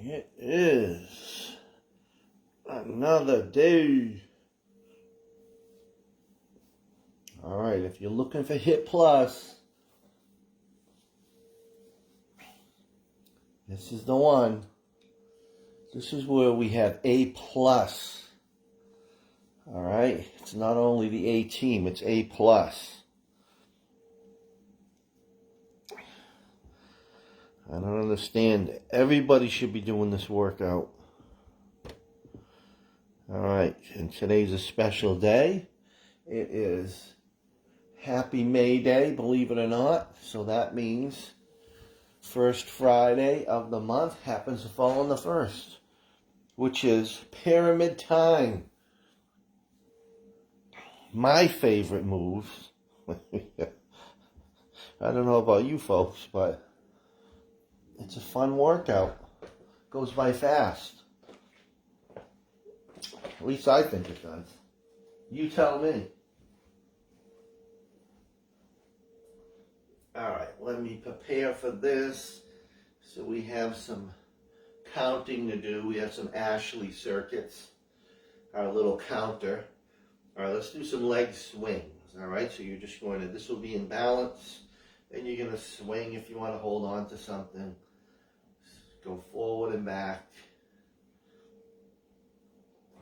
It is another day. Alright, if you're looking for HiitPlus, this is the one. This is where we have A+. Alright, it's not only the A team, it's A+. I don't understand. Everybody should be doing this workout. Alright, and today's a special day. It is Happy May Day, believe it or not. So that means first Friday of the month happens to fall on the 1st, which is pyramid time. My favorite moves. I don't know about you folks, but it's a fun workout. Goes by fast. At least I think it does. You tell me. Alright, let me prepare for this. So we have some counting to do. We have some Ashley circuits. Our little counter. Alright, let's do some leg swings. Alright, so you're just going to, this will be in balance. Then you're going to swing if you want to hold on to something. Go forward and back.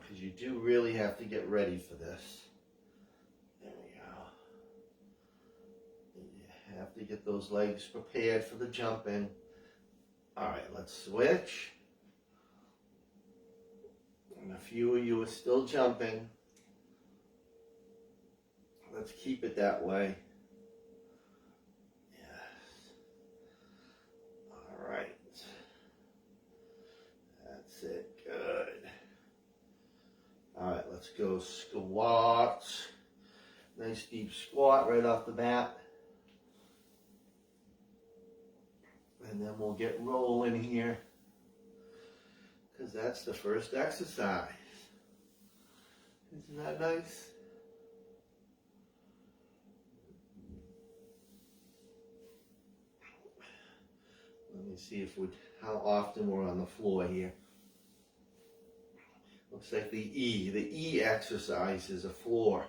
Because you do really have to get ready for this. There we go. You have to get those legs prepared for the jumping. Alright, let's switch. And a few of you are still jumping. Let's keep it that way. Yes. Alright. That's it. Good. Alright, let's go squats. Nice deep squat right off the bat. And then we'll get rolling here, because that's the first exercise. Isn't that nice? Let me see if how often we're on the floor here. Looks like the E exercise is a floor.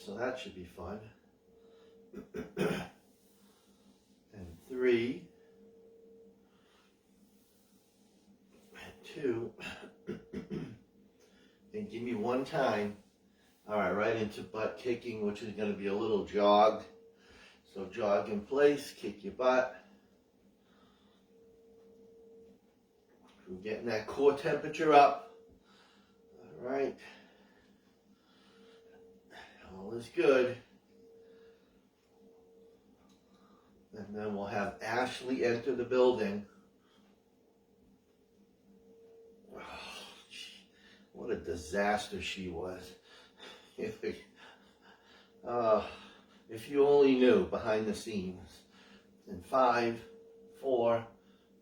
So that should be fun. And 3, and 2, and give me one time. Alright, right into butt kicking, which is going to be a little jog. So jog in place, kick your butt. We're getting that core temperature up. Alright. All is good. And then we'll have Ashley enter the building. Oh, what a disaster she was. If you only knew behind the scenes. In 5, 4,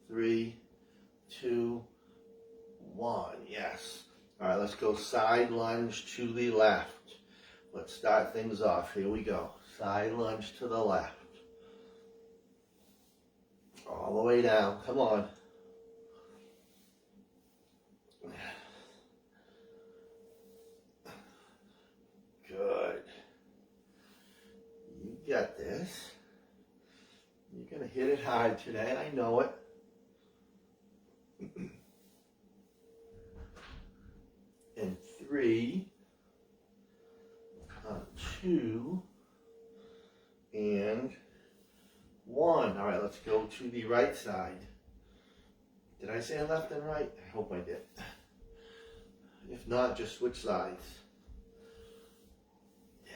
3, 2, 1. Yes. All right, let's go side lunge to the left. Let's start things off. Here we go. Side lunge to the left. All the way down. Come on. Good. You got this. You're going to hit it hard today. I know it. And 3, 2, and 1. All right, let's go to the right side. Did I say left and right? I hope I did. If not, just switch sides. Yes.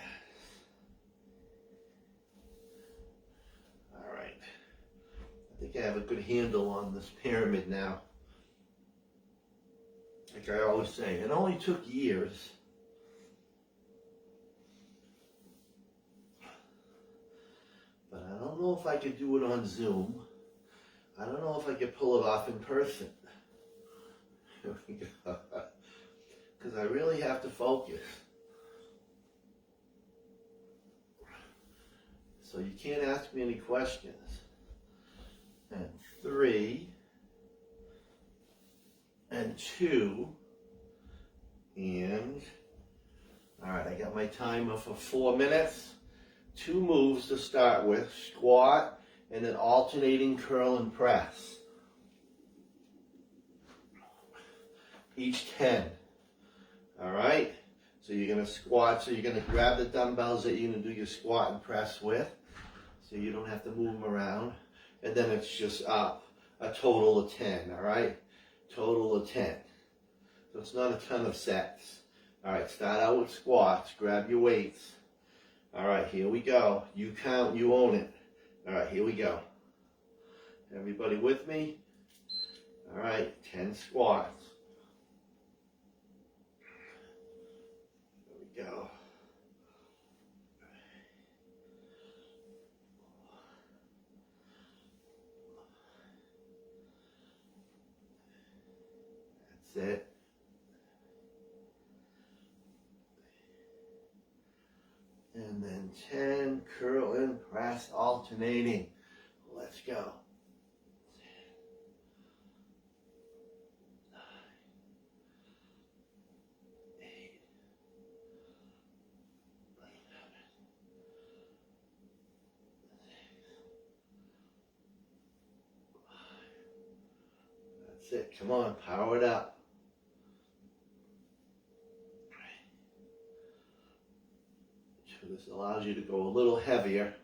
All right. I think I have a good handle on this pyramid now. Like I always say, it only took years. But I don't know if I could do it on Zoom. I don't know if I could pull it off in person. Because I really have to focus. So you can't ask me any questions. And 3 and 2 and all right, I got my timer for 4 minutes. 2 moves to start with, squat and then alternating curl and press. Each 10. All right, so you're going to squat, so you're going to grab the dumbbells that you're going to do your squat and press with, so you don't have to move them around, and then it's just up a total of 10, all right? Total of 10. So it's not a ton of sets. All right, start out with squats, grab your weights. All right, here we go. You count, you own it. All right, here we go. Everybody with me? All right, 10 squats. There we go. That's it. And then 10 curl and press alternating. Let's go. 9, 8, 11, 6, 5. That's it. Come on, power it up. This allows you to go a little heavier.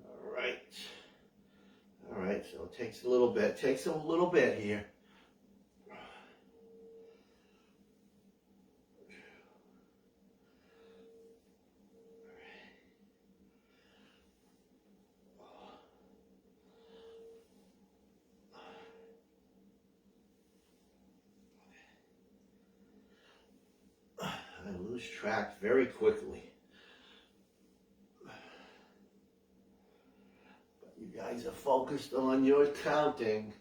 All right. All right, so it takes a little bit. Takes a little bit here. I lose track very quickly. You guys are focused on your counting.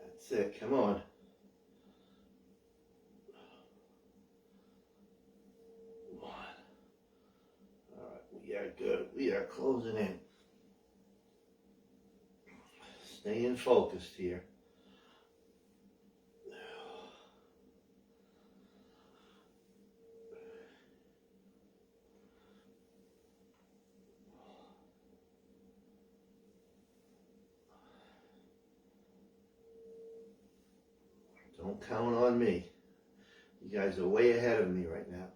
That's it, come on. Good. We are closing in. Staying focused here. Don't count on me. You guys are way ahead of me right now.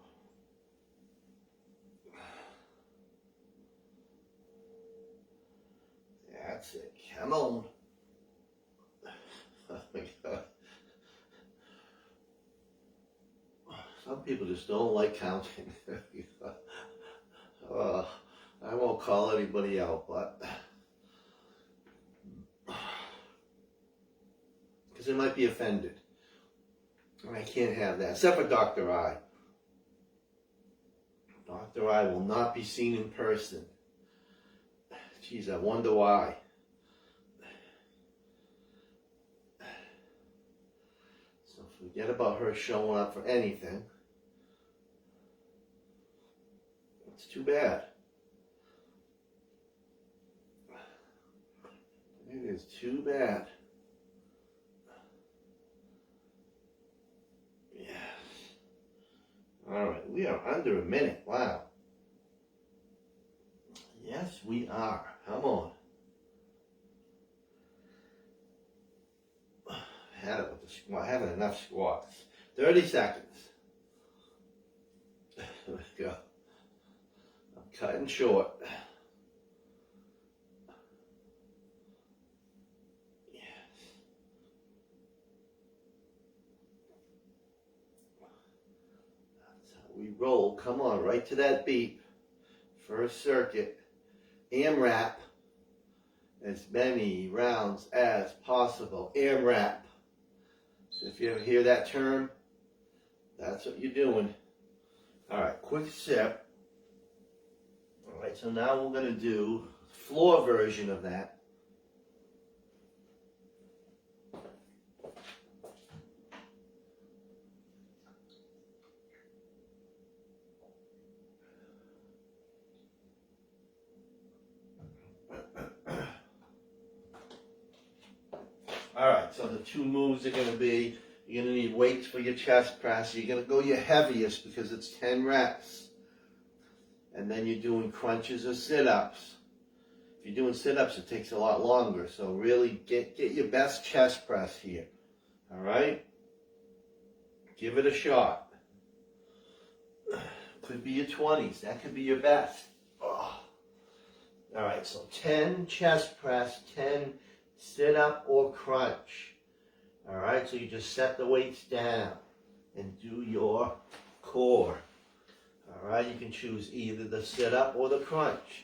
That's it. Come on. Oh my God. Some people just don't like counting. I won't call anybody out, but because they might be offended. And I can't have that, except for Dr. I. Dr. I will not be seen in person. Geez, I wonder why. So forget about her showing up for anything. It's too bad. It is too bad. Yes. All right, we are under a minute. Wow. Yes, we are. Come on. Had it with the squat. Having enough squats. 30 seconds. Let's go. I'm cutting short. Yes. That's how we roll. Come on, right to that beat. First circuit. AMRAP, as many rounds as possible. AMRAP. So if you ever hear that term, that's what you're doing. All right, quick sip. All right, so now we're going to do floor version of that. All right, so the two moves are going to be, you're going to need weights for your chest press. You're going to go your heaviest because it's 10 reps. And then you're doing crunches or sit-ups. If you're doing sit-ups, it takes a lot longer. So really get your best chest press here. All right? Give it a shot. Could be your 20s. That could be your best. Oh. All right, so 10 chest press, 10 sit-up or crunch. All right, so you just set the weights down and do your core. All right, you can choose either the sit-up or the crunch.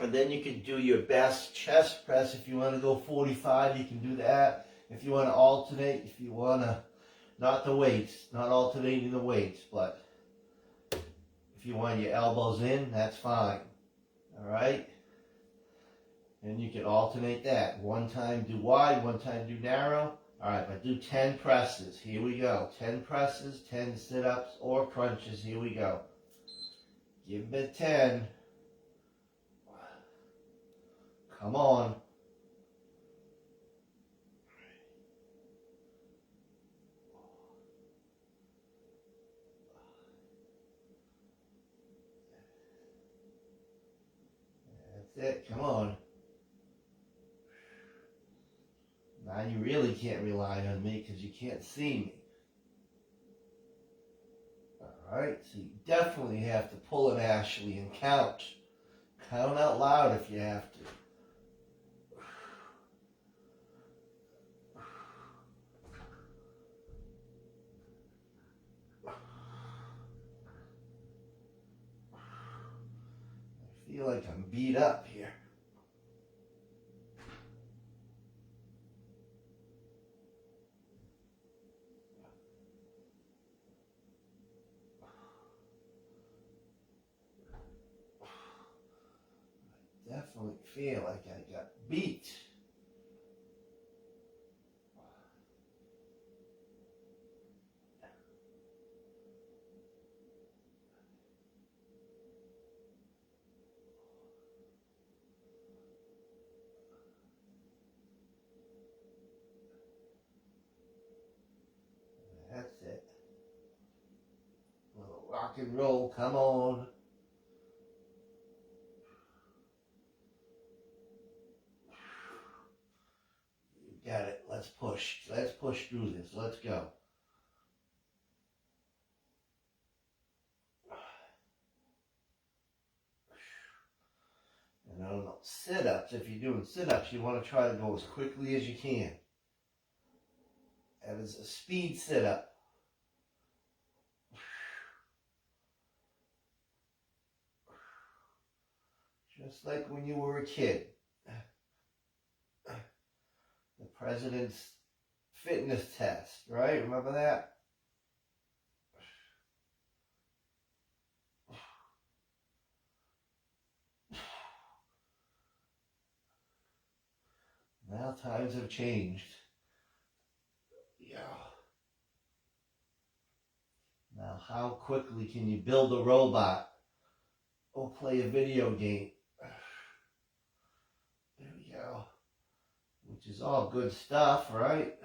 And then you can do your best chest press. If you want to go 45, you can do that. If you want to alternate, if you want to, not the weights, not alternating the weights, but if you want your elbows in, that's fine. All right? And you can alternate that. One time do wide, one time do narrow. All right, but do 10 presses. Here we go. 10 presses, 10 sit-ups or crunches. Here we go. Give me 10. Come on. That's it. Come on. Now you really can't rely on me because you can't see me. Alright, so you definitely have to pull an Ashley and count. Count out loud if you have to. I feel like I'm beat up here. Definitely feel like I got beat. That's it. A little rock and roll, come on. Got it. Let's push. Let's push through this. Let's go. And I don't know, sit-ups. If you're doing sit-ups, you want to try to go as quickly as you can. That is a speed sit-up. Just like when you were a kid. The president's fitness test, right? Remember that? Now times have changed. Yeah. Now how quickly can you build a robot or play a video game? There we go. Which is all good stuff, right?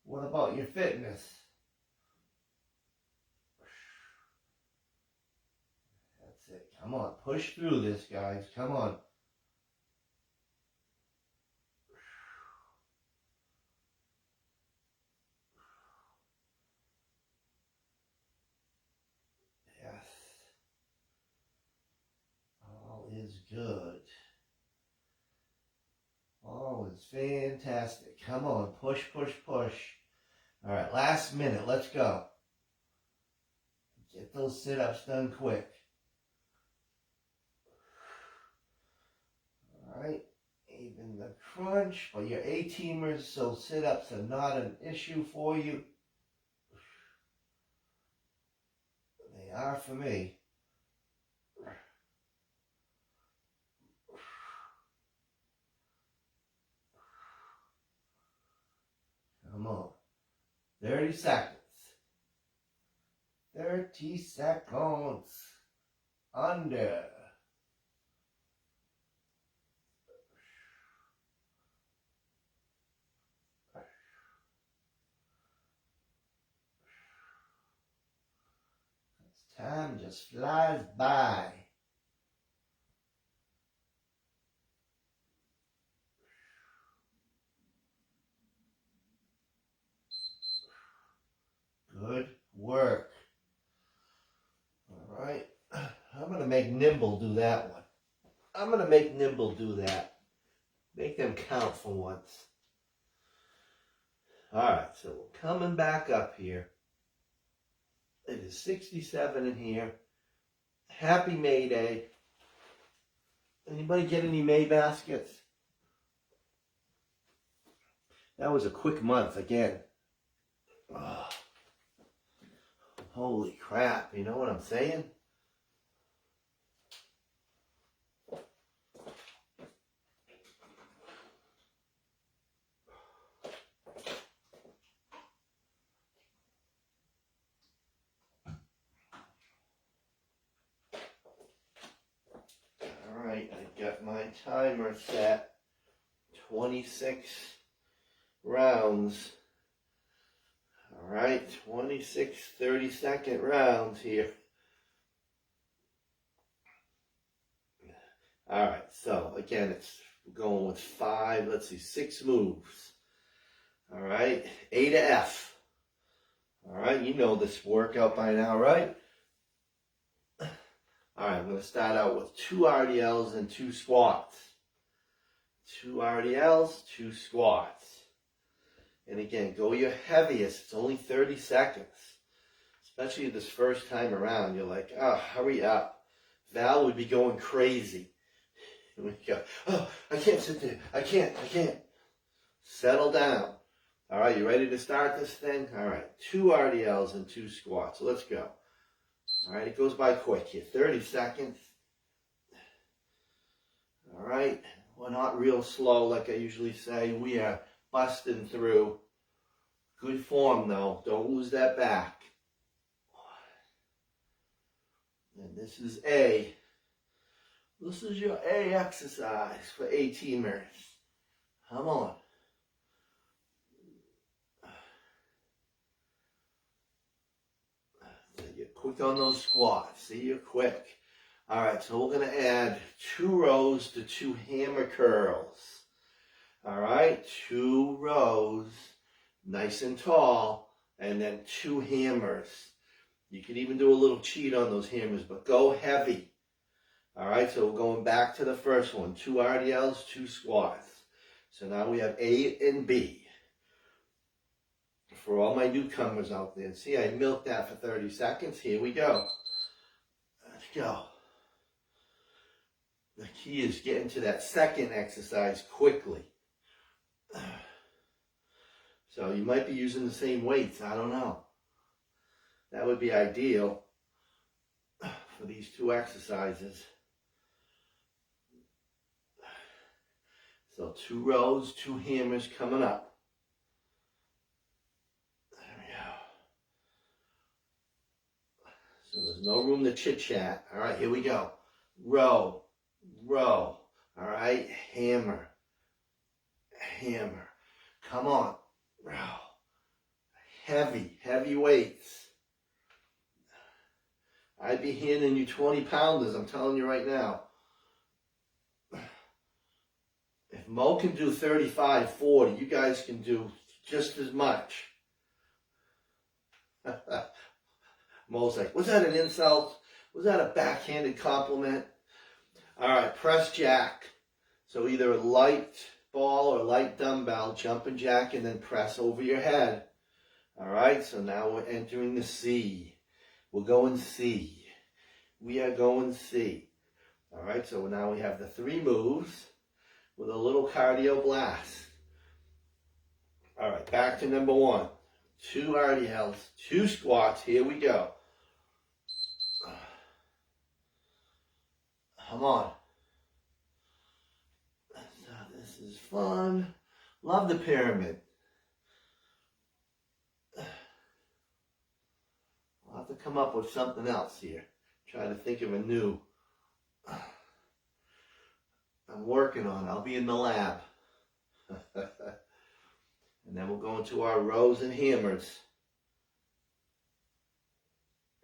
What about your fitness? That's it. Come on, push through this, guys. Come on. Yes. All is good. All is fantastic. Come on, push, push, push. All right, last minute. Let's go. Get those sit-ups done quick. All right, even the crunch, but you're A-teamers, so sit-ups are not an issue for you. They are for me. Come on. 30 seconds. 30 seconds. Under. Time just flies by. Good work. All right. I'm going to make Nimble do that one. I'm going to make Nimble do that. Make them count for once. All right. So we're coming back up here. It is 67 in here. Happy May Day. Anybody get any May baskets? That was a quick month again. Oh, holy crap. You know what I'm saying? Alright, I got my timer set. 26 rounds. Alright, 26 30-second rounds here. Alright, so again, it's going with 6 moves. Alright, A to F. Alright, you know this workout by now, right? Alright, I'm going to start out with 2 RDLs and 2 squats. 2 RDLs, 2 squats. And again, go your heaviest. It's only 30 seconds. Especially this first time around. You're like, oh, hurry up. Val would be going crazy. And we go, oh, I can't sit there. I can't. Settle down. Alright, you ready to start this thing? Alright, 2 RDLs and 2 squats. So let's go. Alright, it goes by quick here. 30 seconds. Alright, we're not real slow like I usually say. We are busting through. Good form though. Don't lose that back. And this is A. This is your A exercise for A-teamers. Come on. You're quick on those squats. See, you're quick. All right, so we're going to add 2 rows to 2 hammer curls. All right, 2 rows, nice and tall, and then 2 hammers. You can even do a little cheat on those hammers, but go heavy. All right, so we're going back to the first one. 2 RDLs, 2 squats. So now we have A and B. For all my newcomers out there, see, I milked that for 30 seconds. Here we go. Let's go. The key is getting to that second exercise quickly. So you might be using the same weights. I don't know. That would be ideal for these 2 exercises. So 2 rows, 2 hammers coming up. There we go. So there's no room to chit-chat. All right, here we go. Row, row. All right, hammer, hammer. Come on. Row. Heavy, heavy weights. I'd be handing you 20 pounders, I'm telling you right now. If Mo can do 35, 40, you guys can do just as much. Mo's like, was that an insult? Was that a backhanded compliment? All right, press jack. So either a light ball or light dumbbell, jumping jack, and then press over your head. All right, so now we're entering the C. We're going C. We are going C. All right, so now we have the 3 moves with a little cardio blast. All right, back to number 1. 2 RDLs, 2 squats. Here we go. Come on. So this is fun. Love the pyramid. I'll have to come up with something else here. Try to think of a new. I'm working on it. I'll be in the lab. And then we'll go into our rows and hammers.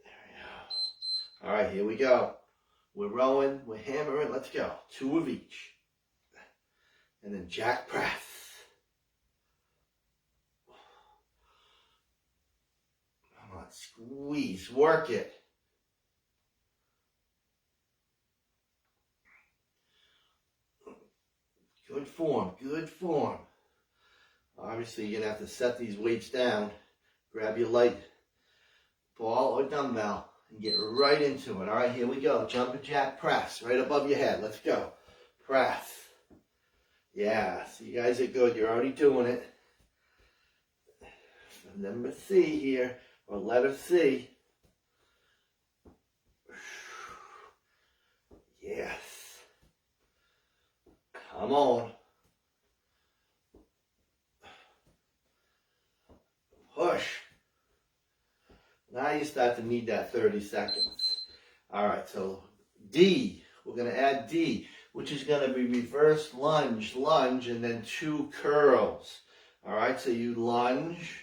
There we go. All right, here we go. We're rowing, we're hammering. Let's go. 2 of each. And then jack press. Come on, squeeze, work it. Good form, good form. Obviously, you're going to have to set these weights down. Grab your light ball or dumbbell and get right into it. All right, here we go. Jumping jack press right above your head. Let's go. Press. Yeah, so you guys are good. You're already doing it. Number C here, or letter C. Yes. Come on. Push. Now you start to need that 30 seconds. All right, so D. We're going to add D, which is going to be reverse lunge, lunge, and then 2 curls. All right, so you lunge,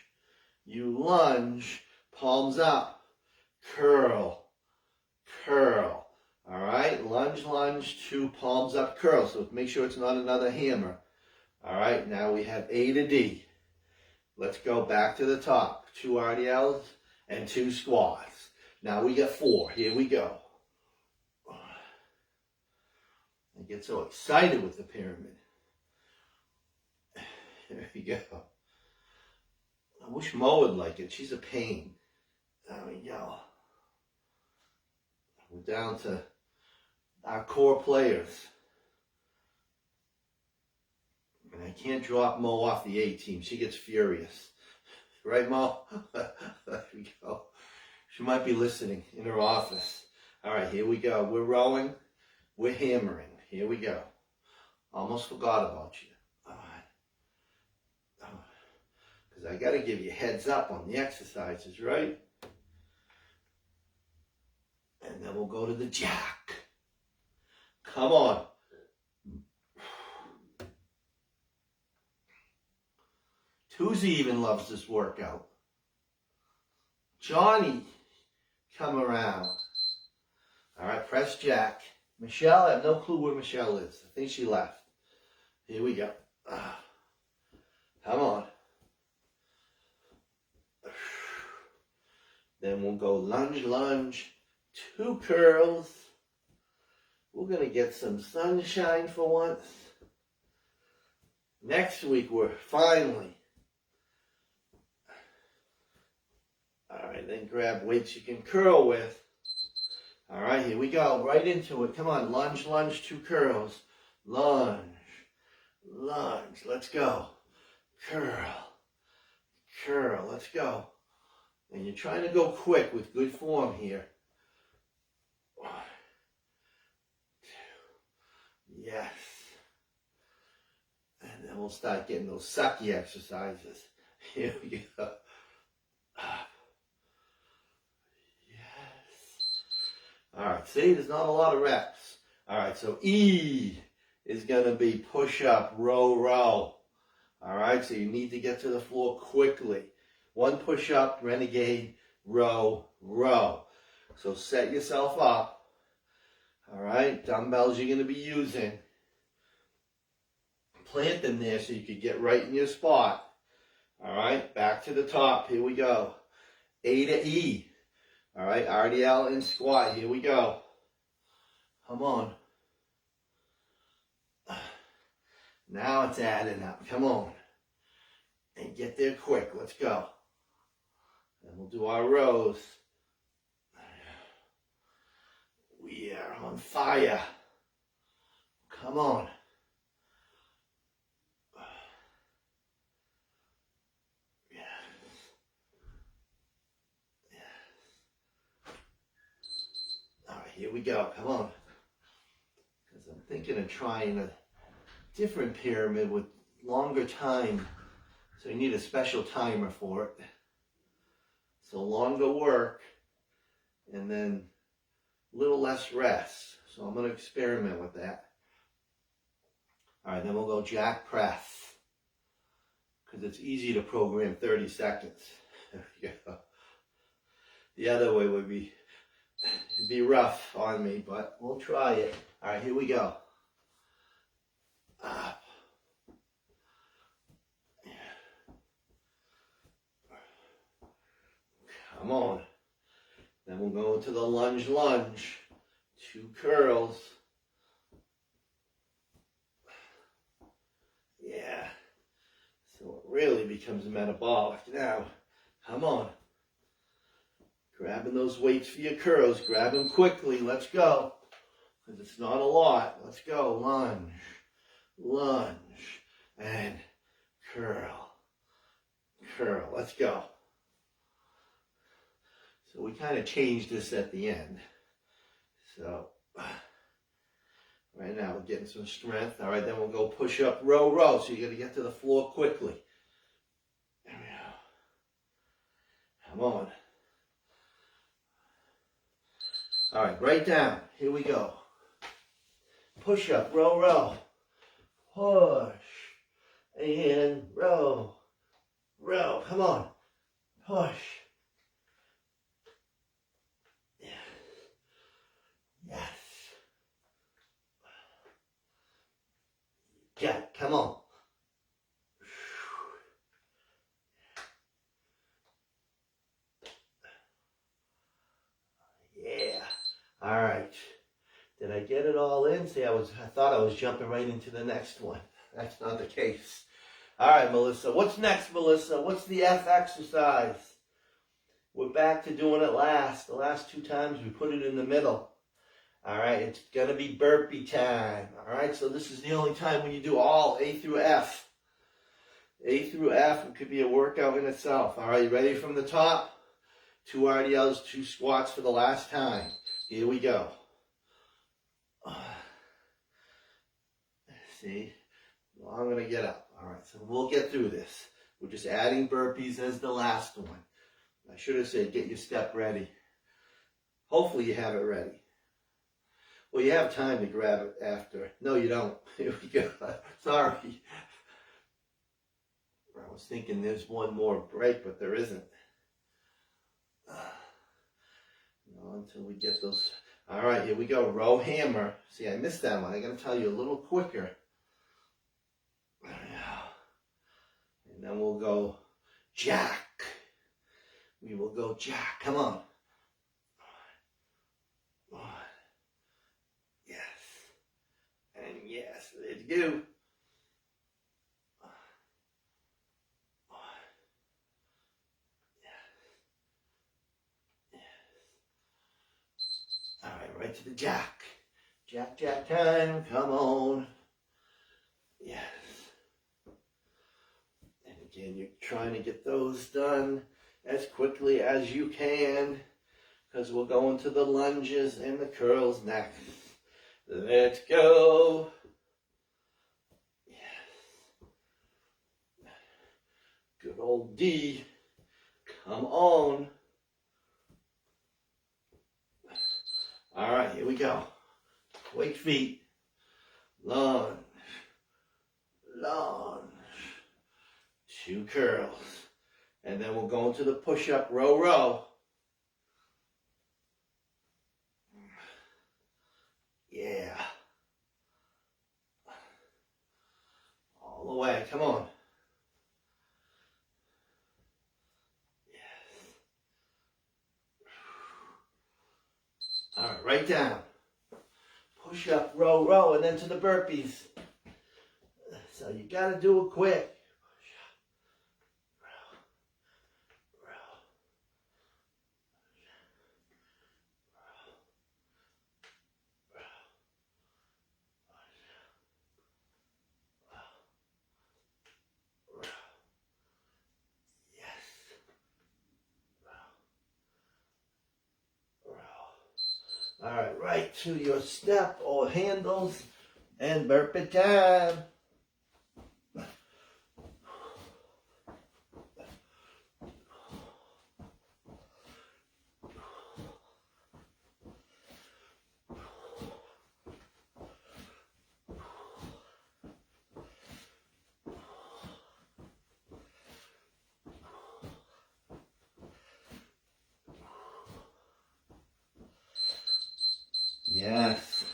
palms up, curl, curl. All right, lunge, lunge, 2 palms up, curl. So make sure it's not another hammer. All right, now we have A to D. Let's go back to the top. 2 RDLs and 2 squats. Now we got 4. Here we go. I get so excited with the pyramid. There we go. I wish Mo would like it. She's a pain. There we go. We're down to our core players. And I can't drop Mo off the A team. She gets furious. Right, Mo? There we go. She might be listening in her office. All right, here we go. We're rowing. We're hammering. Here we go. Almost forgot about you. All right. Because I got to give you heads up on the exercises, right? And then we'll go to the jack. Come on. Tuesday even loves this workout. Johnny, come around. All right, press jack. Michelle, I have no clue where Michelle is. I think she left. Here we go. Come on. Then we'll go lunge, lunge, 2 curls. We're going to get some sunshine for once. Next week, we're finally. All right, then grab weights you can curl with. All right, here we go. Right into it. Come on, lunge, lunge, 2 curls. Lunge, lunge. Let's go. Curl, curl. Let's go. And you're trying to go quick with good form here. 1, 2. Yes. And then we'll start getting those sucky exercises. Here we go. All right, see, there's not a lot of reps. All right, so E is going to be push up, row, row. All right, so you need to get to the floor quickly. 1 push up, renegade, row, row. So set yourself up. All right, dumbbells you're going to be using. Plant them there so you can get right in your spot. All right, back to the top. Here we go. A to E. All right, RDL and squat. Here we go. Come on. Now it's adding up. Come on. And get there quick. Let's go. And we'll do our rows. We are on fire. Come on. Here we go. Come on. thinking of trying a different pyramid with longer time. So you need a special timer for it. So longer work and then a little less rest. So I'm going to experiment with that. All right, then we'll go jack press, because it's easy to program 30 seconds. Yeah. The other way would be, it'd be rough on me, but we'll try it. All right, here we go. Up. Come on. Then we'll go into the lunge. 2 curls. Yeah. So it really becomes metabolic now. Come on. Grabbing those weights for your curls. Grab them quickly. Let's go. Because it's not a lot. Let's go. Lunge. And curl. Let's go. So we kind of changed this at the end. So right now we're getting some strength. All right, then we'll go push up, row. So you got to get to the floor quickly. There we go. Come on. All right, right down. Here we go. Push up, row. Push. And row. Come on. Push. Yes. Yeah, come on. Yeah. All right. Did I get it all in? See, I thought I was jumping right into the next one. That's not the case. All right, Melissa. What's next, Melissa? What's the F exercise? We're back to doing it last. The last 2 times we put it in the middle. All right, it's going to be burpee time. All right, so this is the only time when you do all A through F. A through F, it could be a workout in itself. All right, you ready from the top? 2 RDLs, 2 squats for the last time. Here we go. See? Well, I'm going to get up. All right, so we'll get through this. We're just adding burpees as the last one. I should have said get your step ready. Hopefully you have it ready. Well, you have time to grab it after. No, you don't. Here we go. Sorry. I was thinking there's one more break, but there isn't. No, until we get those. All right, here we go. Row hammer. See, I missed that one. I got to tell you a little quicker. And then we'll go jack. We will go jack. Come on. Yes, let's go. All right, right to the jack. Jack time. Come on. Yes. And again, you're trying to get those done as quickly as you can, because we'll go into the lunges and the curls next. Let's go. Good old D. Come on. All right, here we go. Quick feet. Lunge. 2 curls. And then we'll go into the push-up, row. Yeah. All the way. Come on. All right, right down. Push up, row, and then to the burpees. So you got to do it quick. Push up, row. All right, right to your step or handles. And burpee time. Yes.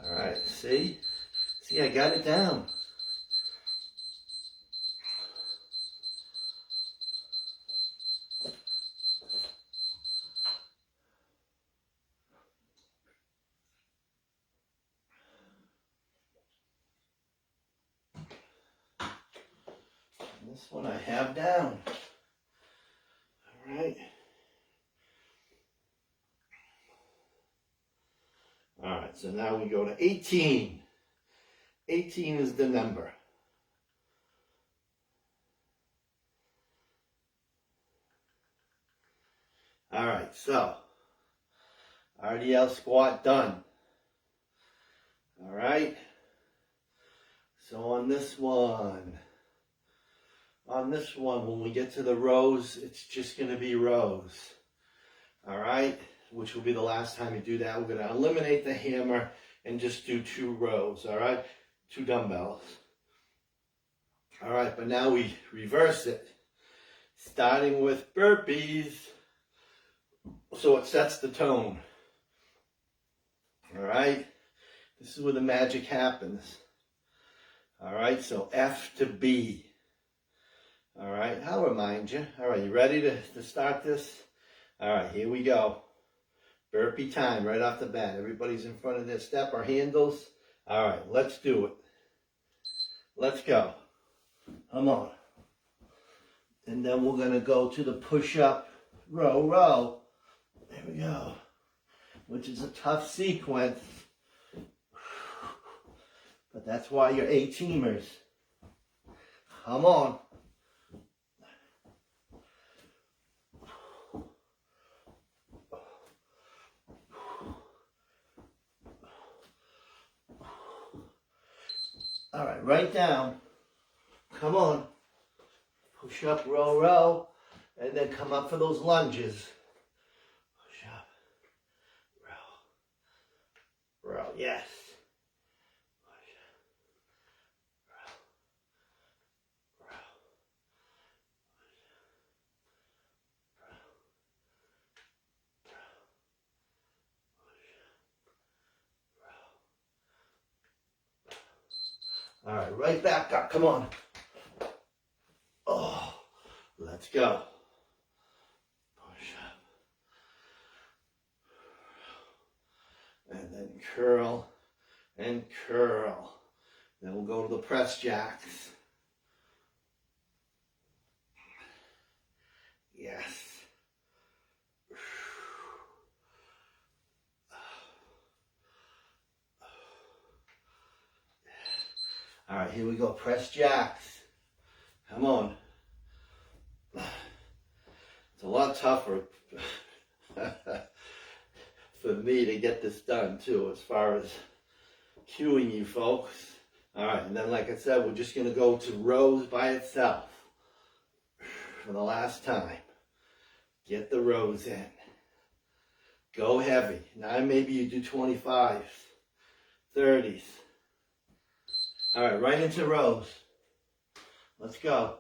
All right, see? See, I got it down. This one I have down. All right. All right, so now we go to 18. 18 is the number. All right, so RDL squat done. All right. So on this one, when we get to the rows, it's just going to be rows. All right, which will be the last time you do that. We're going to eliminate the hammer and just do 2 rows. All right, 2 dumbbells. All right, but now we reverse it, starting with burpees. So it sets the tone. All right, this is where the magic happens. All right, so F to B. All right, I'll remind you. All right, you ready to start this? All right, here we go. Burpee time right off the bat. Everybody's in front of their step or handles. All right, let's do it. Let's go. Come on. And then we're going to go to the push-up row, row. There we go. Which is a tough sequence. But that's why you're A-teamers. Come on. All right, right down. Come on. Push up, row, row. And then come up for those lunges. Push up, row, row, yes. Push up, row, row, row, row. All right, right back up. Come on. Oh, let's go. Push up. And then curl and curl. Then we'll go to the press jacks. Yes. All right, here we go. Press jacks. Come on. It's a lot tougher for me to get this done too, as far as cueing you folks. All right, and then like I said, we're just going to go to rows by itself for the last time. Get the rows in. Go heavy. Now maybe you do 25s, 30s. All right, right into rows. Let's go.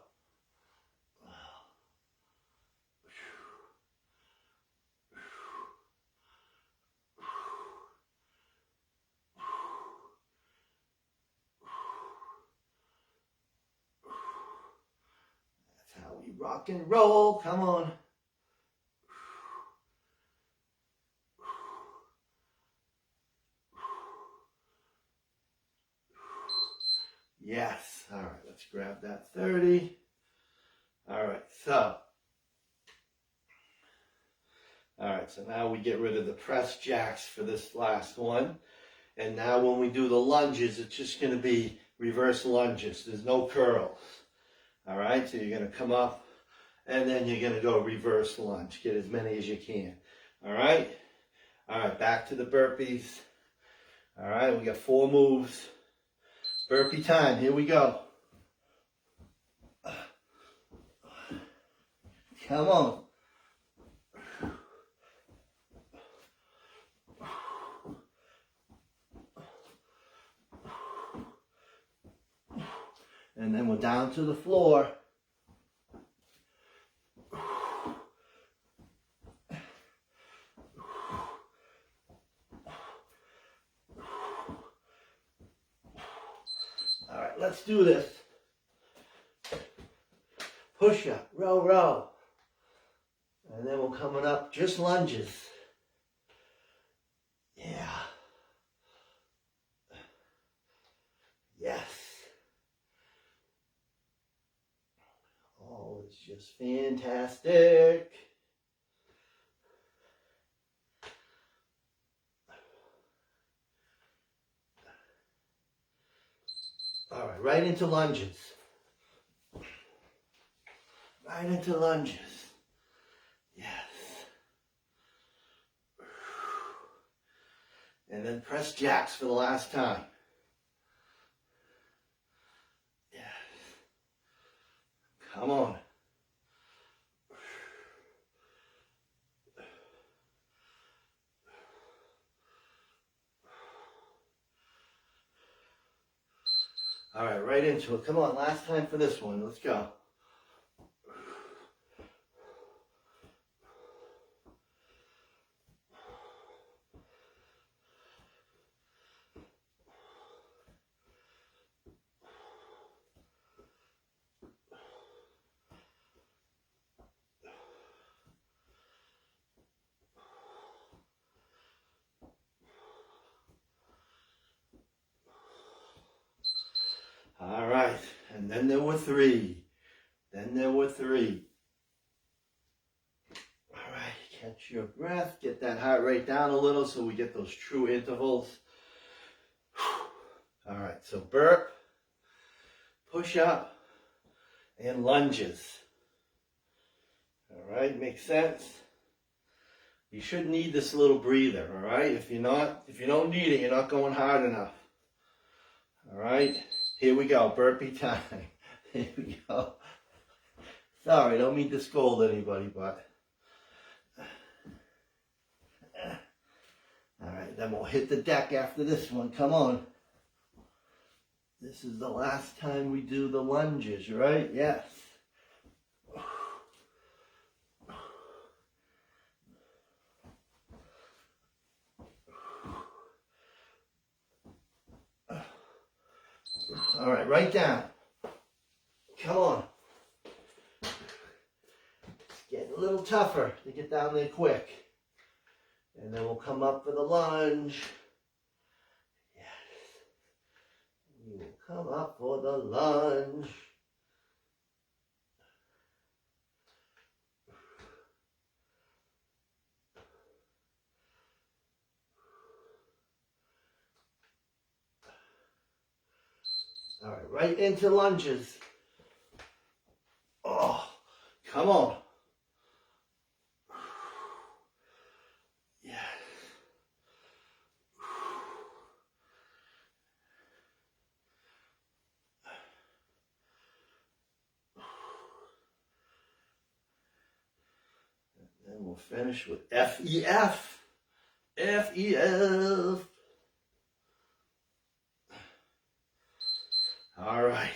That's how we rock and roll. Come on. Yes. All right, let's grab that 30. All right, so now we get rid of the press jacks for this last one. And now when we do the lunges, it's just going to be reverse lunges. There's no curls. All right, so you're going to come up and then you're going to go reverse lunge. Get as many as you can. All right, back to the burpees. All right, we got 4 moves. Burpee time. Here we go. Come on. And then we're down to the floor. All right, let's do this. Push up, row, row. And then we're coming up, just lunges. Yeah. Yes. Oh, it's just fantastic. All right, right into lunges. Right into lunges. Yes. And then press jacks for the last time. Yes. Come on. All right, right into it. Come on, last time for this one. Let's go. All right, and then there were 3. Then there were 3. All right, catch your breath. Get that heart rate down a little so we get those true intervals. All right, so burp, push up, and lunges. All right, makes sense? You should need this little breather, all right? If you don't need it, you're not going hard enough. All right, here we go, burpee time. Here we go. Sorry, don't mean to scold anybody, but. All right, then we'll hit the deck after this one, come on. This is the last time we do the lunges, right? Yes. All right, right down. Come on. It's getting a little tougher to get down there quick. And then we'll come up for the lunge. Yes. We will come up for the lunge. All right, right into lunges. Oh, come on. Yes. Then we'll finish with F-E-F. F-E-F. All right.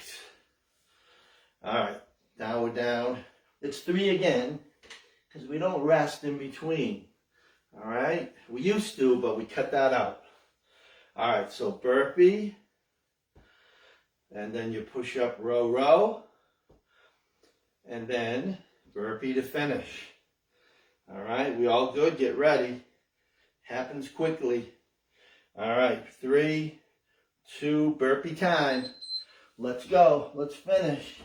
All right. Now we're down. It's 3 again because we don't rest in between. All right. We used to, but we cut that out. All right. So burpee. And then you push up, row, row. And then burpee to finish. All right. We all good? Get ready. Happens quickly. All right. 3, 2, burpee time. Let's go. Let's finish.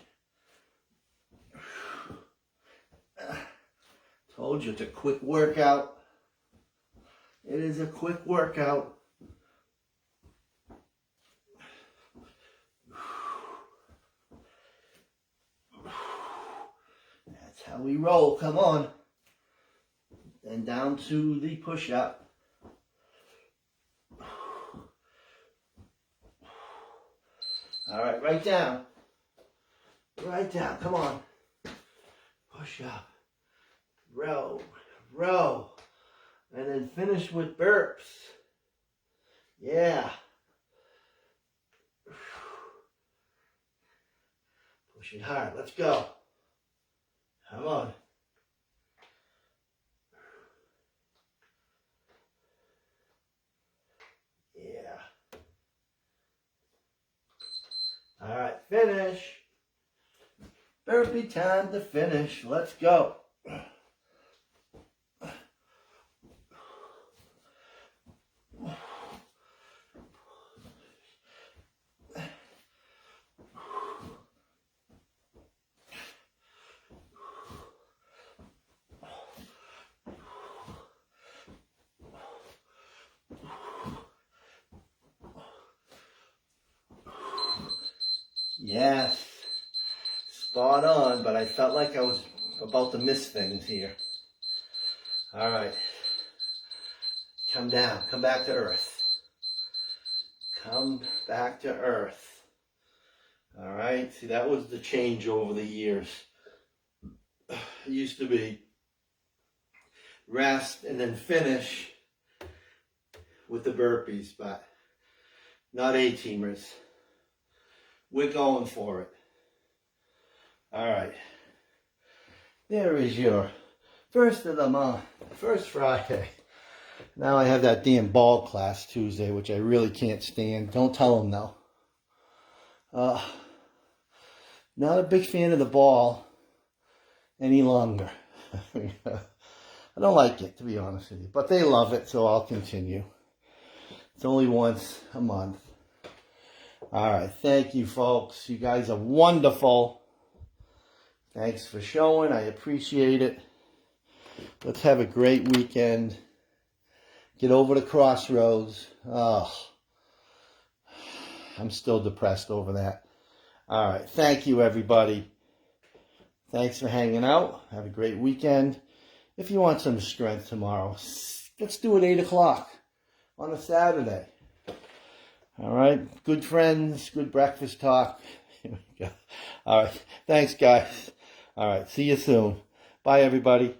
Told you it's a quick workout. It is a quick workout. That's how we roll. Come on. Then down to the push-up. All right, right down. Right down. Come on. Push up. Row. Row. And then finish with burps. Yeah. Pushing hard. Let's go. Come on. Yeah. All right, finish. Burpee time to finish. Let's go. Yes, spot on, but I felt like I was about to miss things here. All right, come down, come back to earth. Come back to earth. All right, see, that was the change over the years. It used to be rest and then finish with the burpees, but not A-teamers. We're going for it. All right. There is your first of the month, first Friday. Now I have that damn ball class Tuesday, which I really can't stand. Don't tell them though. Not a big fan of the ball any longer. I don't like it, to be honest with you. But they love it, so I'll continue. It's only once a month. All right, thank you, folks. You guys are wonderful. Thanks for showing. I appreciate it. Let's have a great weekend. Get over the crossroads. Oh, I'm still depressed over that. All right, thank you, everybody. Thanks for hanging out. Have a great weekend. If you want some strength tomorrow, let's do it 8 o'clock on a Saturday. All right, good friends, good breakfast talk. Here we go. All right, thanks, guys. All right, see you soon. Bye, everybody.